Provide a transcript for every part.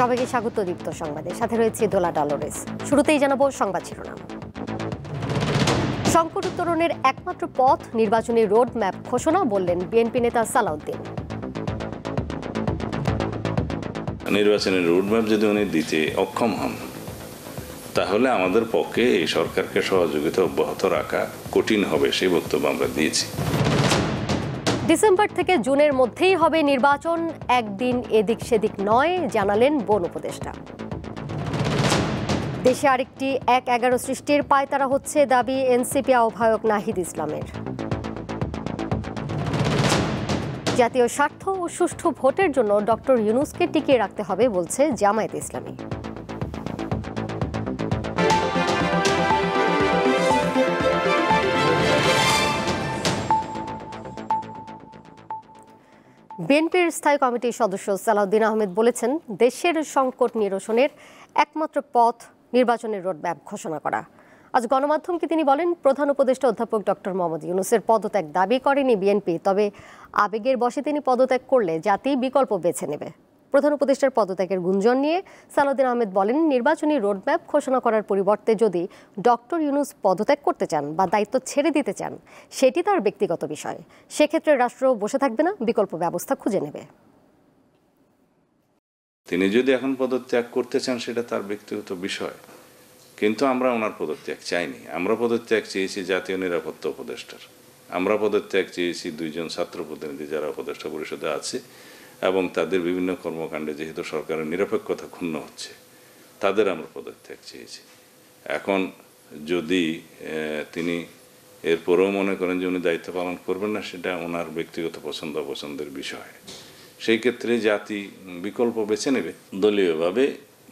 সবাইকে স্বাগত দীপ্ত সংবাদে, সাথে রয়েছে দোলা ডলোরেস। শুরুতেই জানাবো সংবাদ শিরোনাম। সংকট উত্তরণের একমাত্র পথ নির্বাচনী রোড ম্যাপ ঘোষণা, বললেন বিএনপি নেতা সালাউদ্দিন। নির্বাচনের রোড ম্যাপ যদি উনি দিতে অক্ষম হন, তাহলে আমাদের পক্ষে এই সরকারকে সহযোগিতা অব্যাহত রাখা কঠিন হবে, সেই বক্তব্য আমরা দিয়েছি। ডিসেম্বর থেকে জুনের মধ্যেই হবে নির্বাচন, একদিন এদিক সেদিক নয়, জানালেন বন উপদেষ্টা। দেশে আরেকটি ১/১১ সৃষ্টির পায়তারা হচ্ছে, দাবি এনসিপি আহ্বায়ক নাহিদ ইসলামের। জাতীয় স্বার্থ ও সুষ্ঠু ভোটের জন্য ডক্টর ইউনূসকে টিকিয়ে রাখতে হবে, বলছে জামায়াতে ইসলামী। বিএনপির স্থায়ী কমিটির সদস্য সালাউদ্দিন আহমেদ বলেছেন, দেশের সংকট নিরসনের একমাত্র পথ নির্বাচনের রোডম্যাপ ঘোষণা করা। আজ গণমাধ্যমকে তিনি বলেন, প্রধান উপদেষ্টা অধ্যাপক ডক্টর মোহাম্মদ ইউনূসের পদত্যাগ দাবি করেনি বিএনপি, তবে আবেগের বশে তিনি পদত্যাগ করলে জাতি বিকল্প বেছে নেবে। প্রধান উপদেষ্টার পদত্যাগের গুঞ্জন নিয়ে সালাউদ্দিন আহমেদ বলেন, নির্বাচনী রোডম্যাপ ঘোষণা করার পরিবর্তে যদি ডক্টর ইউনূস পদত্যাগ করতে চান বা দায়িত্ব ছেড়ে দিতে চান, সেটি তার ব্যক্তিগত বিষয়। সেক্ষেত্রে রাষ্ট্র বসে থাকবে না, বিকল্প ব্যবস্থা খুঁজে নেবে। তিনি যদি এখন পদত্যাগ করতে চান, সেটা তার ব্যক্তিগত বিষয়, কিন্তু আমরা ওনার পদত্যাগ চাইনি। আমরা পদত্যাগ চেয়েছি জাতীয় নিরাপত্তা উপদেষ্টার, আমরা পদত্যাগ চেয়েছি 2 জন ছাত্র প্রতিনিধি যারা উপদেষ্টা পরিষদে আছে, এবং তাদের বিভিন্ন কর্মকাণ্ডে যেহেতু সরকারের নিরপেক্ষতা ক্ষুণ্ণ হচ্ছে, তাদের আমরা পদত্যাগ চেয়েছি। এখন যদি তিনি এরপরেও মনে করেন যে উনি দায়িত্ব পালন করবেন না, সেটা ওনার ব্যক্তিগত পছন্দ অপছন্দের বিষয়। সেই ক্ষেত্রে জাতি বিকল্প বেছে নেবে। দলীয়ভাবে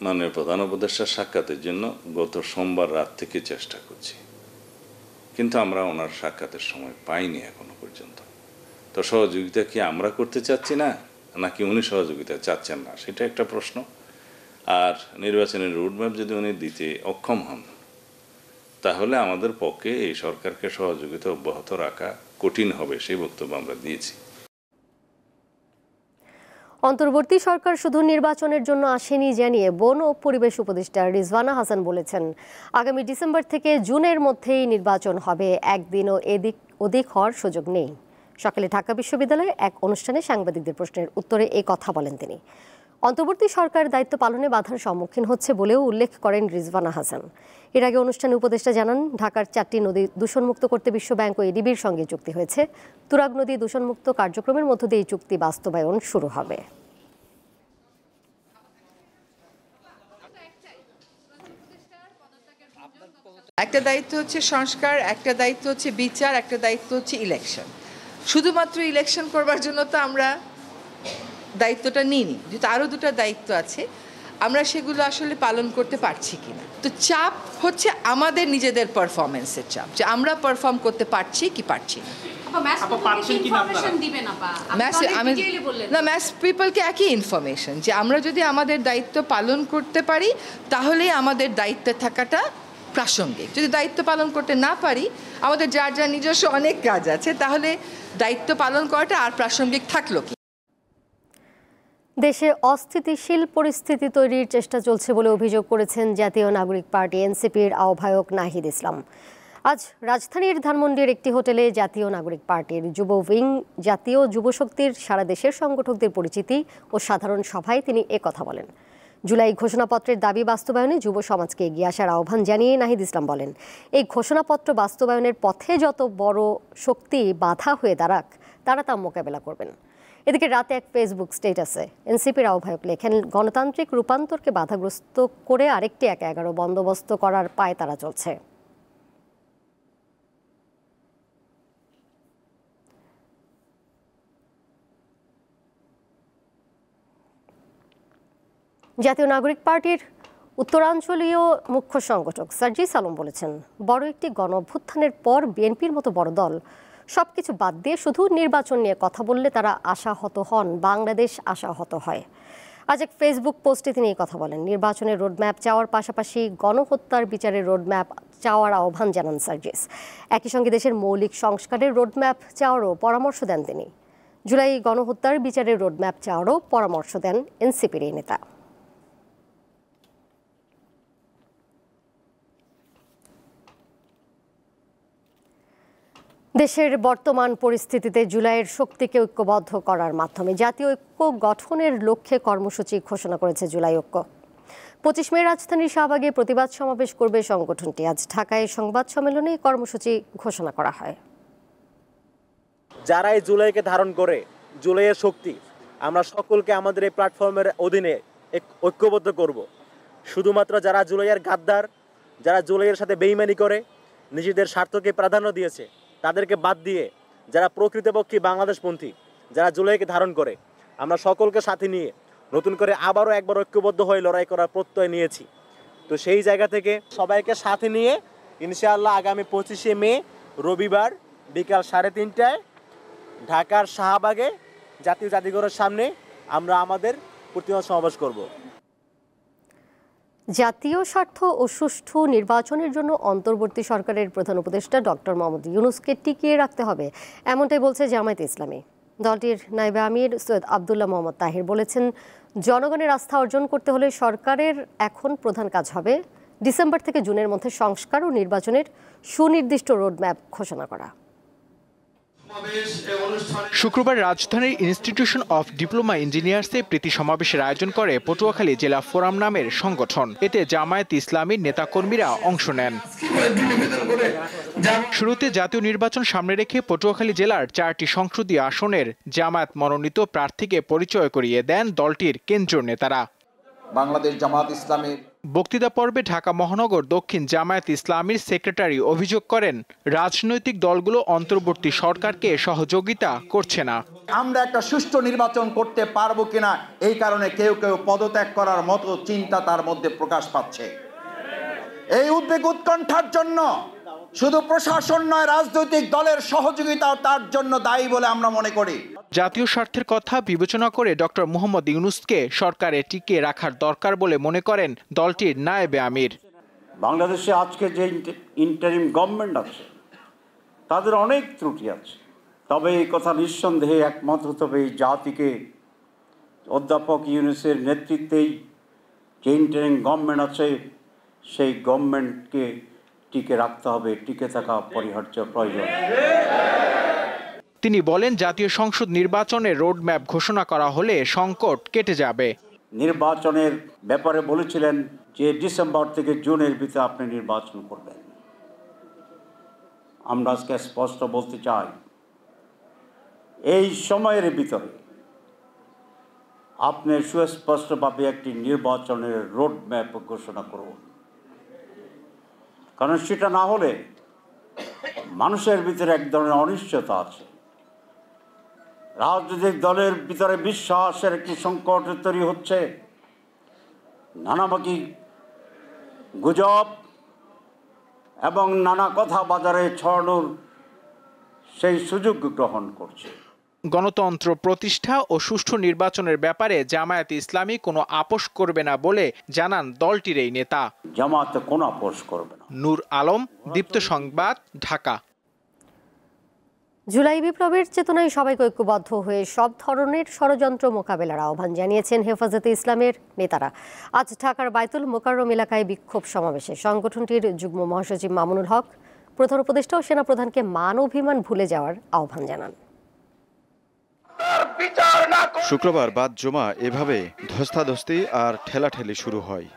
মাননীয় প্রধান উপদেষ্টার সাক্ষাতের জন্য গত সোমবার রাত থেকে চেষ্টা করছি, কিন্তু আমরা ওনার সাক্ষাতের সময় পাইনি এখনো পর্যন্ত। তো সহযোগিতা কি আমরা করতে চাচ্ছি না, নাকি উনি সহযোগিতা চাচ্ছেন না, সেটা একটা প্রশ্ন। আর নির্বাচনের রোডম্যাপ যদি উনি দিতে অক্ষম হন, তাহলে আমাদের পক্ষে এই সরকারকে সহযোগিতা অব্যাহত রাখা কঠিন হবে, সেই বক্তব্য আমরা দিয়েছি। অন্তর্বর্তী সরকার শুধু নির্বাচনের জন্য আসেনি জানিয়ে বন ও পরিবেশ উপদেষ্টা রিজওয়ানা হাসান বলেছেন, আগামী ডিসেম্বর থেকে জুনের মধ্যেই নির্বাচন হবে, একদিনও এদিক ওদিক হওয়ার সুযোগ নেই। সকালে ঢাকা বিশ্ববিদ্যালয়ে এক অনুষ্ঠানে সাংবাদিকদের প্রশ্নের উত্তরে এই কথা বলেন তিনি। অন্তর্বর্তী সরকার দায়িত্ব পালনে বাধার সম্মুখীন হচ্ছে বলেও উল্লেখ করেন রিজওয়ানা হাসান। এর আগে অনুষ্ঠানে উপদেষ্টা জানান, ঢাকার 4টি নদী দূষণমুক্ত করতে বিশ্বব্যাংক ও এডিবির সঙ্গে চুক্তি হয়েছে। তুরাগ নদী দূষণমুক্ত কার্যক্রমের মধ্য দিয়ে এই চুক্তি বাস্তবায়ন শুরু হবে। একটা দায়িত্ব হচ্ছে সংস্কার, একটা দায়িত্ব হচ্ছে বিচার, একটা দায়িত্ব হচ্ছে ইলেকশন। শুধুমাত্র ইলেকশন করবার জন্য তো আমরা দায়িত্বটা নিইনি, যেহেতু আরও 2টা দায়িত্ব আছে, আমরা সেগুলো আসলে পালন করতে পারছি কিনা। তো চাপ হচ্ছে আমাদের নিজেদের পারফরমেন্সের চাপ, যে আমরা পারফর্ম করতে পারছি কি পারছি না। ম্যাস পিপলকে একই ইনফরমেশন, যে আমরা যদি আমাদের দায়িত্ব পালন করতে পারি, তাহলেই আমাদের দায়িত্বে থাকাটা প্রাসঙ্গিক। যদি দায়িত্ব পালন করতে না পারি, আমাদের যার যার নিজস্ব অনেক কাজ আছে, তাহলে দায়িত্ব পালন করাটা আর প্রাসঙ্গিক থাকলো কি? দেশে অস্থিতিশীল পরিস্থিতি তৈরির চেষ্টা চলছে বলে অভিযোগ করেছেন জাতীয় নাগরিক পার্টি এনসিপির আহ্বায়ক নাহিদ ইসলাম। আজ রাজধানীর ধানমন্ডির একটি হোটেলে জাতীয় নাগরিক পার্টির যুব উইং জাতীয় যুবশক্তির সারা দেশের সংগঠকদের পরিচিতি ও সাধারণ সভায় তিনি একথা বলেন। জুলাই ঘোষণাপত্রের দাবি বাস্তবায়নে যুব সমাজকে এগিয়ে আসার আহ্বান জানিয়ে নাহিদ ইসলাম বলেন, এই ঘোষণাপত্র বাস্তবায়নের পথে যত বড় শক্তি বাধা হয়ে দাঁড়াক, তারা তা মোকাবেলা করবেন। এদিকে রাতে এক ফেসবুক স্ট্যাটাসে এনসিপির আহ্বায়ক লেখেন, গণতান্ত্রিক রূপান্তরকে বাধাগ্রস্ত করে আরেকটি ১/১১ বন্দোবস্ত করার পায়তারা চলছে। জাতীয় নাগরিক পার্টির উত্তরাঞ্চলীয় মুখ্য সংগঠক সার্জিস আলম বলেছেন, বড় একটি গণ অভ্যুত্থানের পর বিএনপির মতো বড় দল সবকিছু বাদ দিয়ে শুধু নির্বাচন নিয়ে কথা বললে তারা আশাহত হন, বাংলাদেশ আশাহত হয়। আজ এক ফেসবুক পোস্টে তিনি এই কথা বলেন। নির্বাচনের রোডম্যাপ চাওয়ার পাশাপাশি গণহত্যার বিচারের রোডম্যাপ চাওয়ার আহ্বান জানান সার্জিস। একই সঙ্গে দেশের মৌলিক সংস্কারের রোডম্যাপ চাওয়ারও পরামর্শ দেন তিনি। জুলাই গণহত্যার বিচারের রোডম্যাপ চাওয়ারও পরামর্শ দেন এনসিপির এই নেতা। দেশের বর্তমান পরিস্থিতিতে জুলাইয়ের শক্তিকে ঐক্যবদ্ধ করার মাধ্যমে জাতীয় ঐক্য গঠনের লক্ষ্যে কর্মসূচি ঘোষণা করেছে জুলাই ঐক্য। 25 মে রাজধানীর শাহবাগে প্রতিবাদ সমাবেশ করবে সংগঠনটি। আজ ঢাকায় সংবাদ সম্মেলনে কর্মসূচি ঘোষণা করা হয়। যারা এই জুলাইকে ধারণ করে, জুলাইয়ের শক্তি, আমরা সকলকে আমাদের এই প্ল্যাটফর্মের অধীনে ঐক্যবদ্ধ করব। শুধুমাত্র যারা জুলাইয়ের গাদ্দার, যারা জুলাইয়ের সাথে বেইমানি করে নিজেদের স্বার্থকে প্রাধান্য দিয়েছে, তাদেরকে বাদ দিয়ে যারা প্রকৃতপক্ষী বাংলাদেশপন্থী, যারা জুলাইকে ধারণ করে, আমরা সকলকে সাথে নিয়ে নতুন করে আবারও একবার ঐক্যবদ্ধ হয়ে লড়াই করার প্রত্যয় নিয়েছি। তো সেই জায়গা থেকে সবাইকে সাথে নিয়ে ইনশাআল্লাহ আগামী 25শে মে রবিবার বিকাল 3:30টায় ঢাকার শাহবাগে জাতীয় জাদুঘরের সামনে আমরা আমাদের প্রতিবাদ সমাবেশ করব। জাতীয় স্বার্থ ও সুষ্ঠু নির্বাচনের জন্য অন্তর্বর্তী সরকারের প্রধান উপদেষ্টা ডক্টর মোহাম্মদ ইউনূসকে টিকিয়ে রাখতে হবে, এমনটাই বলছে জামায়াতে ইসলামী। দলটির নায়েবে আমির সৈয়দ আবদুল্লাহ মোহাম্মদ তাহির বলেছেন, জনগণের আস্থা অর্জন করতে হলে সরকারের এখন প্রধান কাজ হবে ডিসেম্বর থেকে জুনের মধ্যে সংস্কার ও নির্বাচনের সুনির্দিষ্ট রোডম্যাপ ঘোষণা করা। শুক্রবার রাজধানীর ইনস্টিটিউশন অফ ডিপ্লোমা ইঞ্জিনিয়ার্সে প্রীতি সমাবেশের আয়োজন করে পটুয়াখালী জেলা ফোরাম নামের সংগঠন। এতে জামায়াত ইসলামীর নেতাকর্মীরা অংশ নেন। শুরুতে জাতীয় নির্বাচন সামনে রেখে পটুয়াখালী জেলার 4টি সংসদীয় আসনের জামায়াত মনোনীত প্রার্থীকে পরিচয় করিয়ে দেন দলটির কেন্দ্রীয় নেতারা। বাংলাদেশ জামায়াত ইসলামের বক্তৃতা পর্বে ঢাকা মহানগর দক্ষিণ জামায়াত ইসলামীর সেক্রেটারি অভিযোগ করেন, রাজনৈতিক দলগুলো অন্তর্বর্তী সরকারকে সহযোগিতা করছে না। আমরা একটা সুষ্ঠু নির্বাচন করতে পারবো কিনা এই কারণে কেউ কেউ পদত্যাগ করার মতো চিন্তা তার মধ্যে প্রকাশ পাচ্ছে। এই উদ্বেগ উৎকণ্ঠার জন্য শুধু প্রশাসন নয়, রাজনৈতিক দলের সহযোগিতাও তার জন্য দায়ী বলে আমরা মনে করি। জাতীয় স্বার্থের কথা বিবেচনা করে ডক্টর মোহাম্মদ ইউনূসকে সরকারে টিকিয়ে রাখার দরকার বলে মনে করেন দলটির নায়েবে আমির। বাংলাদেশে আজকে যে ইন্টারিম গভর্নমেন্ট আছে তাদের অনেক ত্রুটি আছে, তবে এই কথা নিঃসন্দেহে একমত হতে হবে এই জাতিকে অধ্যাপক ইউনূসের নেতৃত্বেই যে ইন্টারিম গভর্নমেন্ট আছে সেই গভর্নমেন্টকে টিকে রাখতে হবে, টিকে থাকা অপরিহার্য প্রয়োজন। তিনি বলেন, জাতীয় সংসদ নির্বাচনের রোডম্যাপ ঘোষণা করা হলে সংকট কেটে যাবে। নির্বাচনের ব্যাপারে বলেছিলেন যে ডিসেম্বর থেকে জুনের ভিতরে আপনি নির্বাচন করবেন। আমরা আজকে স্পষ্ট বলতে চাই, এই সময়ের ভিতরে আপনি সুস্পষ্টভাবে একটি নির্বাচনের রোডম্যাপ ঘোষণা করুন, কারণ সেটা না হলে মানুষের ভিতরে এক ধরনের অনিশ্চয়তা আছে। রাজনৈতিক দলের ভিতরে বিশ্বাসের একটি সংকট তৈরি হচ্ছে, নানামুখী গুজব এবং নানা কথা বাজারে ছড়ানোর সেই সুযোগ গ্রহণ করছে। গণতন্ত্র প্রতিষ্ঠা ও সুষ্ঠু নির্বাচনের ব্যাপারে জামায়াত ইসলামী কোনো আপোষ করবে না বলে জানান দলটির এই নেতা। জামায়াত কোনো আপোষ করবে না। নূর আলম, দীপ্ত সংবাদ, ঢাকা। জুলাই বিপ্লবের চেতনায় সবাইকে ঐক্যবদ্ধ হয়ে সব ধরনের ষড়যন্ত্র মোকাবেলার আহ্বান জানিয়েছেন হেফাজতে ইসলামের নেতারা। আজ ঢাকার বায়তুল মোকাররম এলাকায় বিক্ষোভ সমাবেশে সংগঠনটির যুগ্ম মহাসচিব মামুনুল হক প্রধান উপদেষ্টা ও সেনাপ্রধানকে মান অভিমান ভুলে যাওয়ার আহ্বান জানান। শুক্রবার বাদ জুমা এভাবে ধস্তাধস্তি আর ঠেলাঠেলি শুরু হয়।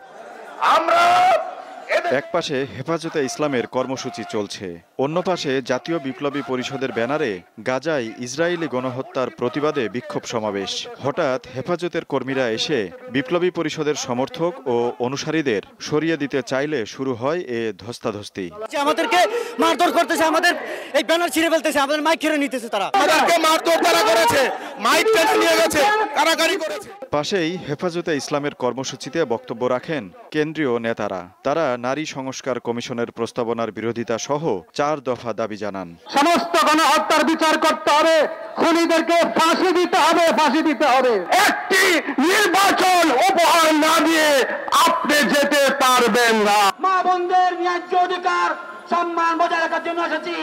এক পাশে হেফাজতে ইসলামের কর্মসূচি চলছে, অন্য পাশে জাতীয় বিপ্লবী পরিষদের ব্যানারে গাজায় ইসরায়েলি গণহত্যার প্রতিবাদে বিক্ষোভ সমাবেশ। হঠাৎ হেফাজতের কর্মীরা এসে বিপ্লবী পরিষদের সমর্থক ও অনুসারীদের সরিয়ে দিতে চাইলে শুরু হয় এ ধস্তাধস্তি। আমাদেরকে মারধর করতেছে, আমাদের এই ব্যানার ছিঁড়ে ফেলতেছে, আমাদের মাইক কেড়ে নিতেছে, তারা আমাদেরকে মারধর করেছে, মাইক কেড়ে নিয়ে গেছে, কারাকারি করেছে। পাশেই হেফাজতে ইসলামের কর্মসূচিতে বক্তব্য রাখেন কেন্দ্রীয় নেতারা। তারা নারী সংস্কার কমিশনের প্রস্তাবনার বিরোধিতা সহ 4 দফা দাবি জানান। সমস্ত গণহত্যার বিচার করতে হবে, খুনিদেরকে ফাঁসি দিতে হবে, ফাঁসি দিতে হবে। একটি নির্বাচন উপহার না দিয়ে আপনি যেতে পারবেন না। মা বোনদের ন্যায্য অধিকার সম্মান বজায় রাখার জন্য এসেছি,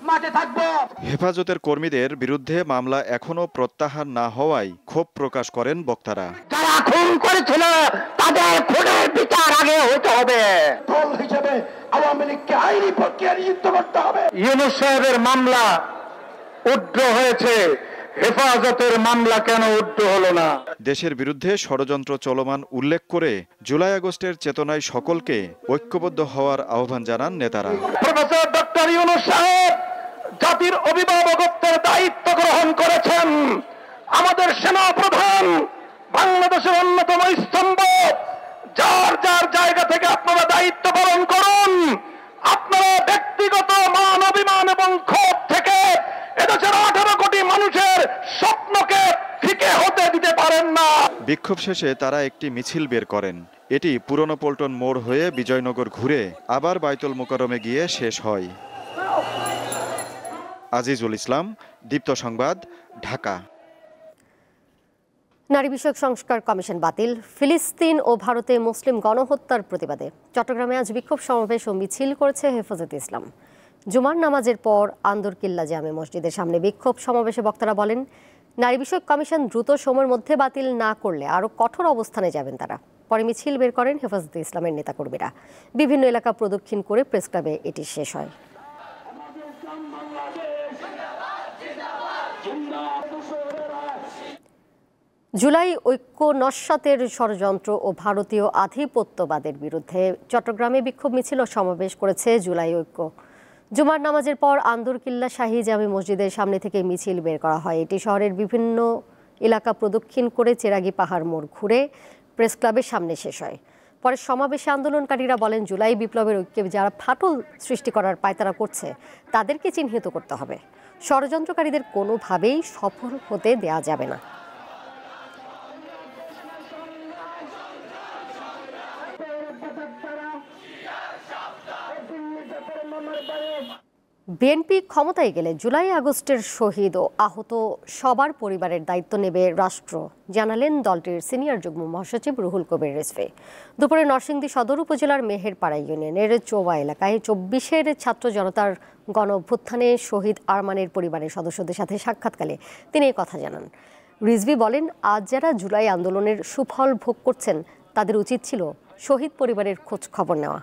মাঠে থাকবো। হেফাজতের কর্মীদের বিরুদ্ধে মামলা এখনো প্রত্যাহার না হওয়ায় ক্ষোভ প্রকাশ করেন বক্তারা। যারা খুন করেছিল তাদের খুনের বিচার আগে হতে হবে। দল হিসেবে আওয়ামী লীগকে আইনি প্রক্রিয়া নিযুক্ত করতে হবে। ইউনূস সাহেবের মামলা উড্র হয়েছে, হেফাজতের মামলা কেন উড্র হলো না? দেশের বিরুদ্ধে ষড়যন্ত্র চলমান উল্লেখ করে জুলাই আগস্টের চেতনায় সকলকে ঐক্যবদ্ধ হওয়ার আহ্বান জানান নেতারা। প্রফেসর ডক্টর ইউনূস সাহেব জাতির অভিভাবকত্বের দায়িত্ব গ্রহণ করেছেন। আমাদের সেনা প্রধান বাংলাদেশের অন্যতম স্তম্ভ। যার যার জায়গা থেকে আপনারা দায়িত্ব পালন করুন। আপনারা ব্যক্তিগত মান অভিমান এবং ক্ষোভ থেকে এদেশের 18 কোটি মানুষের স্বপ্নকে ফিকে হতে দিতে পারেন না। বিক্ষোভ শেষে তারা একটি মিছিল বের করেন। এটি পুরনো পল্টন মোড় হয়ে বিজয়নগর ঘুরে আবার বায়তুল মোকাররমে গিয়ে শেষ হয়। আজিজুল ইসলাম, দীপ্ত সংবাদ, ঢাকা। নারী বিষয়ক সংস্কার কমিশন বাতিল, ফিলিস্তিন ও ভারতে মুসলিম গণহত্যার প্রতিবাদে চট্টগ্রামে আজ বিক্ষোভ সমাবেশ ও মিছিল করেছে হেফাজতে ইসলাম। জুমার নামাজের পর আন্দরকিল্লা জামে মসজিদের সামনে বিক্ষোভ সমাবেশে বক্তারা বলেন, নারী বিষয়ক কমিশন দ্রুত সময়ের মধ্যে বাতিল না করলে আরও কঠোর অবস্থানে যাবেন তারা। পরে মিছিল বের করেন হেফাজতে ইসলামের নেতাকর্মীরা। বিভিন্ন এলাকা প্রদক্ষিণ করে প্রেস ক্লাবে এটি শেষ হয়। জুলাই ঐক্য নস্যাতের ষড়যন্ত্র ও ভারতীয় আধিপত্যবাদের বিরুদ্ধে চট্টগ্রামে বিক্ষোভ মিছিল ও সমাবেশ করেছে জুলাই ঐক্য। জুমার নামাজের পর আন্দরকিল্লা শাহী জামে মসজিদের সামনে থেকে মিছিল বের করা হয়। এটি শহরের বিভিন্ন এলাকা প্রদক্ষিণ করে চেরাগি পাহাড় মোড় ঘুরে প্রেস ক্লাবের সামনে শেষ হয়। পরে সমাবেশে আন্দোলনকারীরা বলেন, জুলাই বিপ্লবের ঐক্যে যারা ফাটল সৃষ্টি করার পায়তারা করছে তাদেরকে চিহ্নিত করতে হবে। ষড়যন্ত্রকারীদের কোনোভাবেই সফল হতে দেয়া যাবে না। বিএনপি ক্ষমতায় গেলে জুলাই আগস্টের শহীদ ও আহত সবার পরিবারের দায়িত্ব নেবে রাষ্ট্র, জানালেন দলটির সিনিয়র যুগ্ম মহাসচিব রুহুল কবির রিজভী। দুপুরে নরসিংদী সদর উপজেলার মেহেরপাড়া ইউনিয়নের চোবা এলাকায় 24-এর ছাত্র জনতার গণ অভ্যুত্থানে শহীদ আরমানের পরিবারের সদস্যদের সাথে সাক্ষাৎকালে তিনি এই কথা জানান। রিজভী বলেন, আজ যারা জুলাই আন্দোলনের সুফল ভোগ করছেন তাদের উচিত ছিল শহীদ পরিবারের খোঁজ খবর নেওয়া।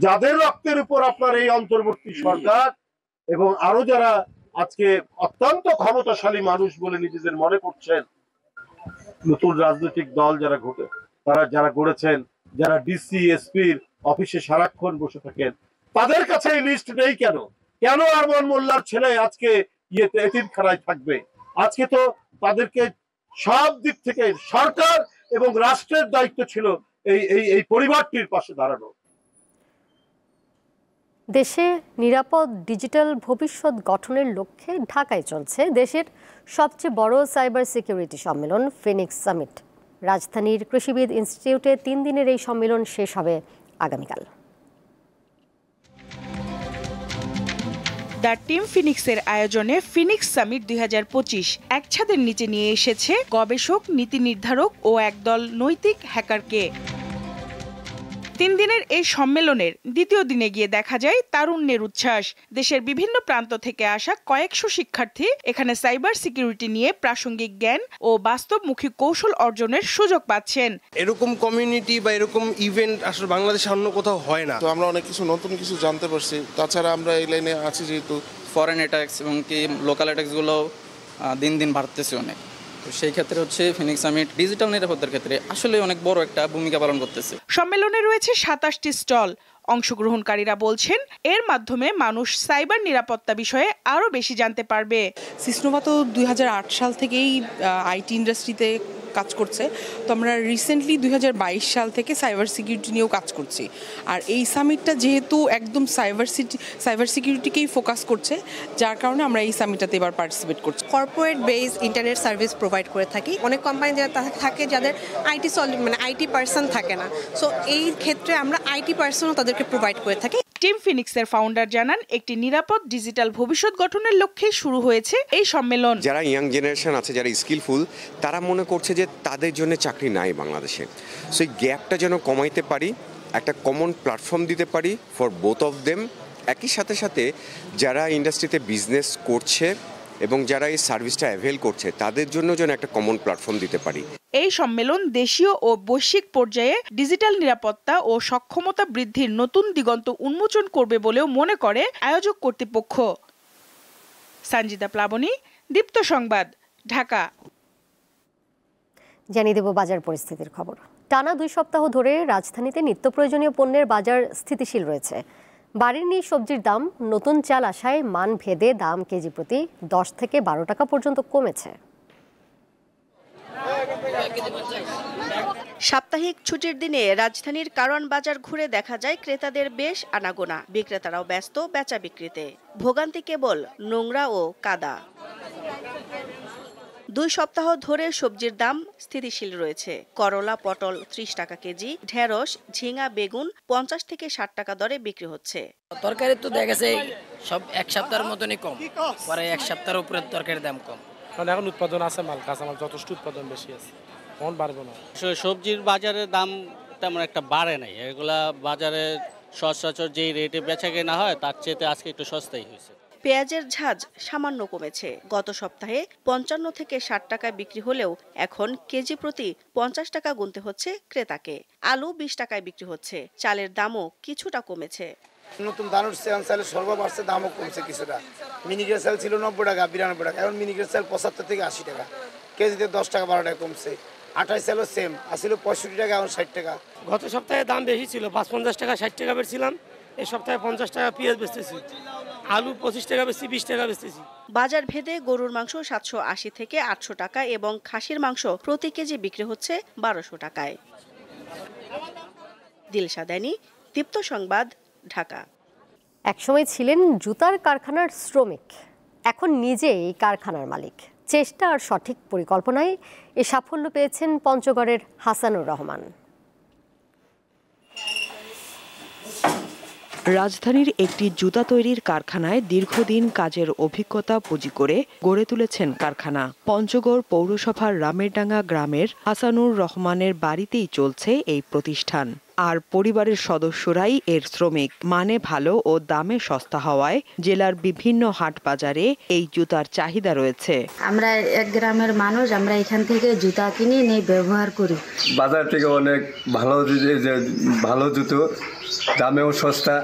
যাদের রক্তের উপর আপনার এই অন্তর্বর্তী সরকার এবং আরো যারা আজকে অত্যন্ত ক্ষমতাশালী মানুষ বলে নিজেদের মনে করছেন, নতুন রাজনৈতিক দল যারা গড়েছেন, যারা ডিসি এসপির অফিসে সারাক্ষণ বসে থাকেন, তাদের কাছে এই লিস্ট নেই কেন? কেন আরমান মোল্লার ছেলে আজকে এতিমখানায় থাকবে? আজকে তো তাদেরকে সব দিক থেকে সরকার এবং রাষ্ট্রের দায়িত্ব ছিল এই পরিবারটির পাশে দাঁড়ানো। দেশে নিরাপদ ডিজিটাল ভবিষ্যৎ গঠনের লক্ষ্যে ঢাকায় চলছে দেশের সবচেয়ে বড় সাইবার সিকিউরিটি সম্মেলন ফিনিক্স সামিট। রাজধানীর কৃষিবিদ ইনস্টিটিউটে 3 দিনের এই সম্মেলন শেষ হবে আগামীকাল। দ্য টিম ফিনিক্সের আয়োজনে ফিনিক্স সামিট 2025 এক ছাদের নিচে নিয়ে এসেছে গবেষক, নীতি নির্ধারক ও একদল নৈতিক হ্যাকারকে। 3 দিনের এই সম্মেলনের দ্বিতীয় দিনে গিয়ে দেখা যায় তারুণ্যের উচ্ছ্বাস। দেশের বিভিন্ন প্রান্ত থেকে আসা কয়েকশো শিক্ষার্থী এখানে সাইবার সিকিউরিটি নিয়ে প্রাসঙ্গিক জ্ঞান ও বাস্তবমুখী কৌশল অর্জনের সুযোগ পাচ্ছেন। এরকম কমিউনিটি বা এরকম ইভেন্ট আসলে বাংলাদেশে অন্য কোথাও হয় না। তো আমরা অনেক কিছু নতুন কিছু জানতে পারছি। তাছাড়া আমরা এই লাইনে আছি যেহেতু ফরেন অ্যাটাকস এবং কি লোকাল অ্যাটাকসগুলো দিন দিন বাড়তেছে অনেক। সেই ক্ষেত্রে হচ্ছে ফিনিক্স সামিট ডিজিটাল নিরাপত্তার ক্ষেত্রে আসলে অনেক বড় একটা ভূমিকা পালন করতেছে। সম্মেলনে রয়েছে 27টি স্টল। অংশগ্রহণকারীরা বলছেন এর মাধ্যমে মানুষ সাইবার নিরাপত্তা বিষয়ে আরও বেশি জানতে পারবে। সিসনোভা তো 2008 সাল থেকেই আইটি ইন্ডাস্ট্রিতে কাজ করছে। তো আমরা রিসেন্টলি 2022 সাল থেকে সাইবার সিকিউরিটি নিয়েও কাজ করছি। আর এই সামিটটা যেহেতু একদম সাইবার সিকিউরিটিকেই ফোকাস করছে, যার কারণে আমরা এই সামিটটাতে এবার পার্টিসিপেট করছি। Corporate base internet service provide করে থাকি। অনেক কোম্পানি যারা থাকে যাদের আইটি পার্সন থাকে না, সো এই ক্ষেত্রে আমরা আইটি পার্সনও তাদেরকে প্রোভাইড করে থাকি। টিম ফিনিক্সের ফাউন্ডার জানান, একটি নিরাপদ ডিজিটাল ভবিষ্যৎ গঠনের লক্ষ্যে শুরু হয়েছে এই সম্মেলন। যারা ইয়াং জেনারেশন আছে, যারা স্কিলফুল, তারা মনে করছে যে তাদের জন্য চাকরি নাই বাংলাদেশে। সো এই গ্যাপটা যেন কমাইতে পারি, একটা কমন প্ল্যাটফর্ম দিতে পারি ফর বোথ অফ দেম। একই সাথে সাথে যারা ইন্ডাস্ট্রিতে বিজনেস করছে এবং যারা এই সার্ভিসটা অ্যাভেল করছে তাদের জন্য যেন একটা কমন প্ল্যাটফর্ম দিতে পারি। এই সম্মেলন দেশীয় ও বৈশ্বিক পর্যায়ে ডিজিটাল নিরাপত্তা ও সক্ষমতা বৃদ্ধির নতুন দিগন্ত উন্মোচন করবে বলেও মনে করে আয়োজক কর্তৃপক্ষ। সঞ্জিতা প্লাবনী, দীপ্ত সংবাদ, ঢাকা। জানিয়ে দেব বাজার পরিস্থিতির খবর। টানা 2 সপ্তাহ ধরে রাজধানীতে নিত্য প্রয়োজনীয় পণ্যের বাজার স্থিতিশীল রয়েছে। বাড়েনি সবজির দাম, নতুন চাল আসায় মান ভেদে দাম কেজি প্রতি 10 থেকে 12 টাকা পর্যন্ত কমেছে। সাপ্তাহিক ছুটির দিনে রাজধানীর কারওয়ান বাজার ঘুরে দেখা যায় ক্রেতাদের বেশ আনাগোনা, বিক্রেতারাও ব্যস্ত বেচা বিক্রিতে। ভোগান্তি কেবল নোংরা ও কাদা। 2 সপ্তাহ ধরে সবজির দাম স্থিতিশীল রয়েছে। করলা, পটল 30 টাকা কেজি, ঢেঁড়স, ঝিঙা, বেগুন 50 থেকে 60 টাকা দরে বিক্রি হচ্ছে। তরকারি তো দেখা গেছে সব 1 সপ্তাহের মতনই কম, পরে 1 সপ্তাহের উপরে তরকারির দাম কম। কারণ এখন উৎপাদন আছে, মাল কাঁচামাল যথেষ্ট উৎপাদন বেশি আছে, এখন বাড়বে না। সবজির বাজারের দাম তেমন একটা বাড়ে নাই, এগুলা বাজারে সচরাচর যেই রেটে বেচা কেনা হয় তার চেয়ে আজকে একটু সস্তাই হয়েছে। পেঁয়াজের ঝাঁজ সামান্য কমেছে। গত সপ্তাহে 55 থেকে 60 টাকায় বিক্রি হলেও এখন কেজি প্রতি 50 টাকা গুনতে হচ্ছে ক্রেতাকে। আলু 20 টাকায় বিক্রি হচ্ছে। চালের দামও কিছুটা কমেছে। নতুন ধান উঠছে, চালের সর্ব বাড়ছে, দামও কমছে কিছুটা। মিনিকেট চাল ছিল 90 টাকা, 92 টাকা, এখন মিনিকেট চাল 75 থেকে 80 টাকা, কেজিতে 10 টাকা 12 টাকা কমছে। আঠাশ চালও সেম, আসলে 65 টাকা, এখন 60 টাকা। গত সপ্তাহে দাম বেশি ছিল, 55 টাকা 60 টাকা বেচছিলাম, এই সপ্তাহে 50 টাকা পেঁয়াজ বেচতেছি, আলু 25 টাকা বেচছি, 20 টাকা বেচতেছি। বাজার ভেদে গরুর মাংস 780 থেকে 800 টাকা এবং খাসির মাংস প্রতি কেজি বিক্রি হচ্ছে 1200 টাকায়। দিলশা দানি, দীপ্ত সংবাদ, ঢাকা। একসময় ছিলেন জুতার কারখানার শ্রমিক, এখন নিজেই কারখানার মালিক। চেষ্টা আর সঠিক পরিকল্পনায় এ সাফল্য পেয়েছেন পঞ্চগড়ের হাসানুর রহমান। রাজধানীর একটি জুতা তৈরির কারখানায় দীর্ঘদিন কাজের অভিজ্ঞতা পুঁজি করে গড়ে তুলেছেন কারখানা। পঞ্চগড় পৌরসভার রামেরডাঙ্গা গ্রামের হাসানুর রহমানের বাড়িতেই চলছে এই প্রতিষ্ঠান। আর পরিবারের সদস্যরাই এর শ্রমিক। মানে ভালো ও দামে সস্তা হওয়ায় জেলার বিভিন্ন হাট বাজারে এই জুতার চাহিদা রয়েছে। আমরা এক গ্রামের মানুষ, আমরা এখান থেকে জুতা কিনে নিয়ে ব্যবহার করি। বাজার থেকে অনেক ভালো জুতো, দামেও সস্তা।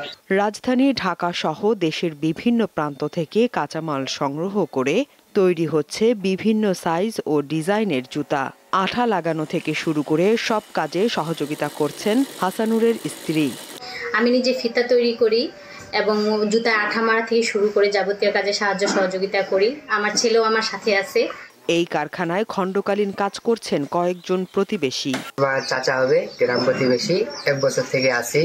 রাজধানী ঢাকা সহ দেশের বিভিন্ন প্রান্ত থেকে কাঁচামাল সংগ্রহ করে তৈরি হচ্ছে বিভিন্ন সাইজ ও ডিজাইনের জুতা। আঠা লাগানো থেকে শুরু করে সব কাজে সহযোগিতা করছেন হাসানুরের স্ত্রী। আমি নিজে ফিতা তৈরি করি এবং জুতা আঠা মারা থেকে শুরু করে যাবতীয় কাজে সাহায্য সহযোগিতা করি। আমার ছেলেও আমার সাথে আছে। এই কারখানায় খণ্ডকালীন কাজ করছেন কয়েকজন প্রতিবেশী। আমার চাচা হবে, গ্রাম প্রতিবেশী, 1 বছর থেকে আছি।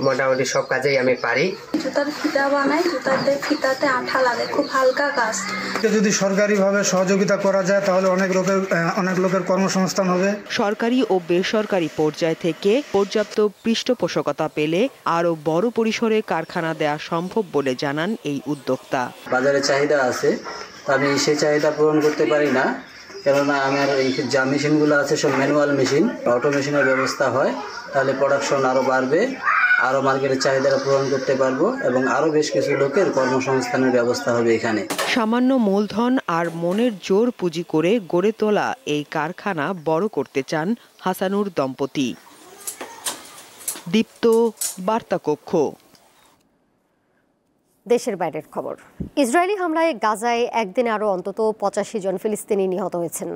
মোটামুটি সব কাজেই আমি পারি। জুতার ফিতা বানাই, জুতাতে ফিতাতে আঠা লাগে, খুব হালকা কাজ। যদি সরকারিভাবে সহযোগিতা করা যায় তাহলে অনেক লোকের কর্মসংস্থান হবে। সরকারি ও বেসরকারি পর্যায় থেকে পর্যাপ্ত পৃষ্ঠপোষকতা পেলে আরও বড় পরিসরে কারখানা দেয়া সম্ভব বলে জানান এই উদ্যোক্তা। বাজারে চাহিদা আছে, আমি সেই চাহিদা পূরণ করতে পারি না, কেননা আমার এই যা মেশিনগুলো আছে সব ম্যানুয়াল মেশিন। অটো মেশিনের ব্যবস্থা হয় তাহলে প্রোডাকশন আরও বাড়বে, আরও মার্কেটের চাহিদাটা পূরণ করতে পারবো এবং আরও বেশ কিছু লোকের কর্মসংস্থানের ব্যবস্থা হবে এখানে। সামান্য মূলধন আর মনের জোর পুঁজি করে গড়ে তোলা এই কারখানা বড় করতে চান হাসানুর দম্পতি। দীপ্ত, বার্তা কক্ষ। দেশের বাইরের খবর। ইসরায়েলি হামলায় গাজায় একদিনে আরও অন্তত 85 জন ফিলিস্তিনি নিহত হয়েছেন।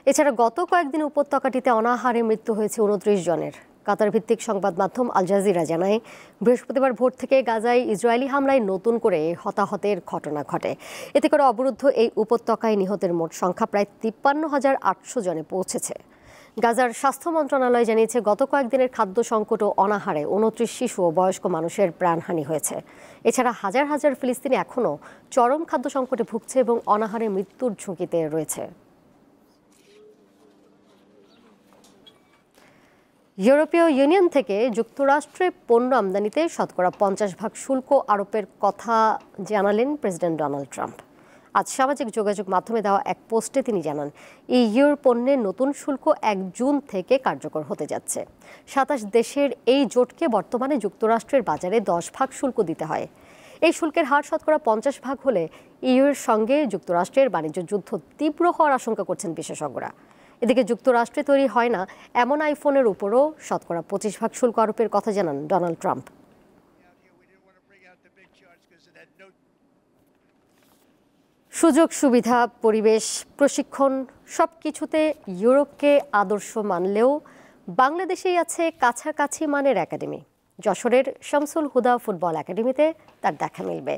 এছাড়া গত কয়েকদিন উপত্যকাটিতে অনাহারে মৃত্যু হয়েছে 29 জনের। কাতার ভিত্তিক সংবাদ মাধ্যম আল জাজিরা জানায়, বৃহস্পতিবার ভোর থেকে গাজায় ইসরায়েলি হামলায় নতুন করে হতাহতের ঘটনা ঘটে। এতে করে অবরুদ্ধ এই উপত্যকায় নিহতের মোট সংখ্যা প্রায় 53,800 জনে পৌঁছেছে। গাজার স্বাস্থ্য মন্ত্রণালয় জানিয়েছে, গত কয়েকদিনের খাদ্য সংকট ও অনাহারে 29 শিশু ও বয়স্ক মানুষের প্রাণহানি হয়েছে। এছাড়া হাজার হাজার ফিলিস্তিনি এখনও চরম খাদ্য সংকটে ভুগছে এবং অনাহারে মৃত্যুর ঝুঁকিতে রয়েছে। ইউরোপীয় ইউনিয়ন থেকে যুক্তরাষ্ট্রে পণ্য আমদানিতে শতকরা 50% শুল্ক আরোপের কথা জানালেন প্রেসিডেন্ট ডোনাল্ড ট্রাম্প। আজ সামাজিক যোগাযোগ মাধ্যমে দেওয়া এক পোস্টে তিনি জানান, ইউর পণ্যের নতুন শুল্ক 1 জুন থেকে কার্যকর হতে যাচ্ছে। 27 দেশের এই জোটকে বর্তমানে যুক্তরাষ্ট্রের বাজারে 10% শুল্ক দিতে হয়। এই শুল্কের হার শতকরা 50% হলে ইউর সঙ্গে যুক্তরাষ্ট্রের বাণিজ্য যুদ্ধ তীব্র হওয়ার আশঙ্কা করছেন বিশেষজ্ঞরা। এদিকে যুক্তরাষ্ট্রে তৈরি হয় না এমন আইফোনের উপরও শতকরা 25% শুল্ক আরোপের কথা জানান ডোনাল্ড ট্রাম্প। সুযোগ সুবিধা, পরিবেশ, প্রশিক্ষণ সবকিছুতে ইউরোপকে আদর্শ মানলেও বাংলাদেশেই আছে কাছাকাছি মানের একাডেমি। যশোরের শামসুল হুদা ফুটবল একাডেমিতে তার দেখা মিলবে।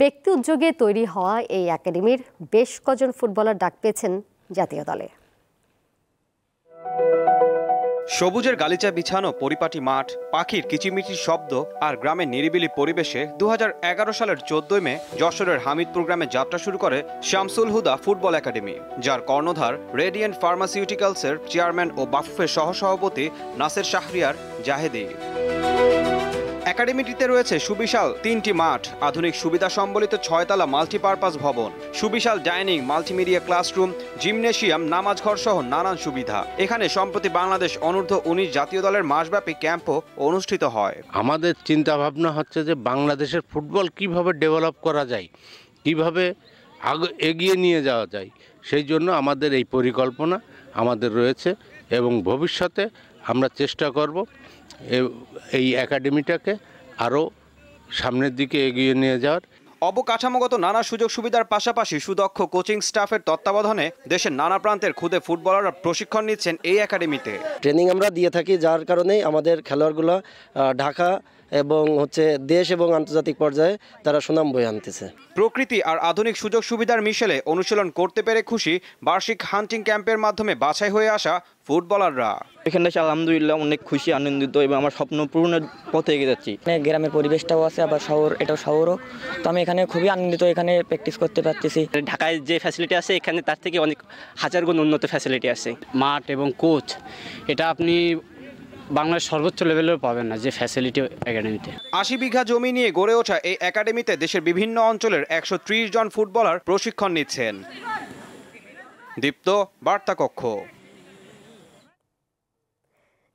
ব্যক্তি উদ্যোগে তৈরি হওয়া এই একাডেমির বেশ কজন ফুটবলার ডাক পেয়েছেন জাতীয় দলে। সবুজের গালিচা বিছানো পরিপাটি মাঠ, পাখির কিচিমিচির শব্দ আর গ্রামের নিরিবিলি পরিবেশে 2011 সালের 14 মে যশোরের হামিদপুর গ্রামে যাত্রা শুরু করে শামসুল হুদা ফুটবল একাডেমি, যার কর্ণধার রেডিয়েন্ট ফার্মাসিউটিক্যালসের চেয়ারম্যান ও বাফুফের সহসভাপতি নাসের শাহরিয়ার জাহেদি। একাডেমিটিতে রয়েছে সুবিশাল 3টি মাঠ, আধুনিক সুবিধা সম্বলিত 6তলা মাল্টিপারপাস ভবন, সুবিশাল ডাইনিং, মাল্টিমিডিয়া ক্লাসরুম, জিমনেশিয়াম, নামাজঘর সহ নানান সুবিধা। এখানে সম্প্রতি বাংলাদেশ অনূর্ধ্ব 19 জাতীয় দলের মাসব্যাপী ক্যাম্পও অনুষ্ঠিত হয়। আমাদের চিন্তা ভাবনা হচ্ছে যে বাংলাদেশের ফুটবল কিভাবে ডেভেলপ করা যায়, কিভাবে এগিয়ে নিয়ে যাওয়া যায়, সেই জন্য আমাদের এই পরিকল্পনা আমাদের রয়েছে এবং ভবিষ্যতে আমরা চেষ্টা করব এই একাডেমিটাকে আরও সামনের দিকে এগিয়ে নিয়ে যাওয়ার। অবকাঠামোগত নানা সুযোগ সুবিধার পাশাপাশি সুদক্ষ কোচিং স্টাফের তত্ত্বাবধানে দেশের নানা প্রান্তের খুদে ফুটবলাররা প্রশিক্ষণ নিচ্ছেন এই একাডেমিতে। ট্রেনিং আমরা দিয়ে থাকি, যার কারণেই আমাদের খেলোয়াড়গুলো ঢাকা এবং দেশ এবং আন্তর্জাতিক পর্যায়ে তারা সুনাম বয়ে আনতেছে। প্রকৃতি আর আধুনিক সুযোগ সুবিধার মিশেলে অনুশীলন করতে পেরে খুশি বার্ষিক হান্টিং ক্যাম্পের মাধ্যমে বাছাই হয়ে আসা ফুটবলাররা। এখানে আলহামদুলিল্লাহ অনেক খুশি, আনন্দিত এবং আমার স্বপ্ন পূরণের পথে এগিয়ে যাচ্ছি। গ্রামের পরিবেশটাও আছে, আবার শহর, এটাও শহরও, তো আমি এখানে খুবই আনন্দিত, এখানে প্র্যাকটিস করতে পারতেছি। ঢাকায় যে ফ্যাসিলিটি আছে এখানে তার থেকে অনেক হাজার গুণ উন্নত ফ্যাসিলিটি আছে। মাঠ এবং কোচ এটা আপনি বাংলার সর্বোচ্চ লেভেলেও পাবেন না যে ফ্যাসিলিটি একাডেমিতে। 80 বিঘা জমি নিয়ে গড়ে ওঠা এই একাডেমিতে দেশের বিভিন্ন অঞ্চলের 130 জন ফুটবলার প্রশিক্ষণ নিচ্ছেন। দীপ্ত, বার্তা কক্ষ।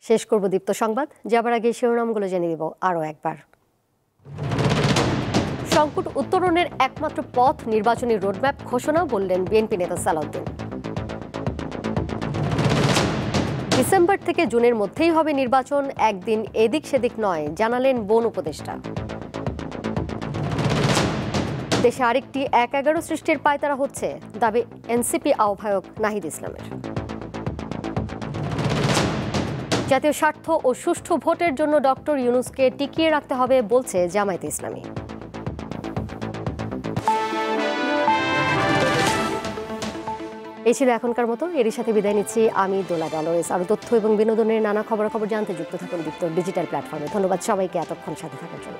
শেষ করব দীপ্ত সংবাদ, যাবার আগে শিরোনামগুলো জেনে নিব আরও একবার। সংকট উত্তরণের একমাত্র পথ নির্বাচনী রোডম্যাপ ঘোষণা, বললেন বিএনপি নেতা সালাউদ্দিন। ডিসেম্বর থেকে জুনের মধ্যেই হবে নির্বাচন, একদিন এদিক সেদিক নয়, জানালেন বন উপদেষ্টা। দেশে আরেকটি 1-11 সৃষ্টির পায়তারা হচ্ছে, দাবি এনসিপি আহ্বায়ক নাহিদ ইসলামের। জাতীয় স্বার্থ ও সুষ্ঠু ভোটের জন্য ডক্টর ইউনূসকে টিকিয়ে রাখতে হবে, বলছে জামায়াতে ইসলামী। এই ছিল এখনকার মতো, এরই সাথে বিদায় নিচ্ছি আমি দোলা ডলরেস। আরও তথ্য এবং বিনোদনের নানা খবরাখবর জানতে যুক্ত থাকুন দীপ্ত ডিজিটাল প্ল্যাটফর্মে। ধন্যবাদ সবাইকে এতক্ষণ সাথে থাকার জন্য।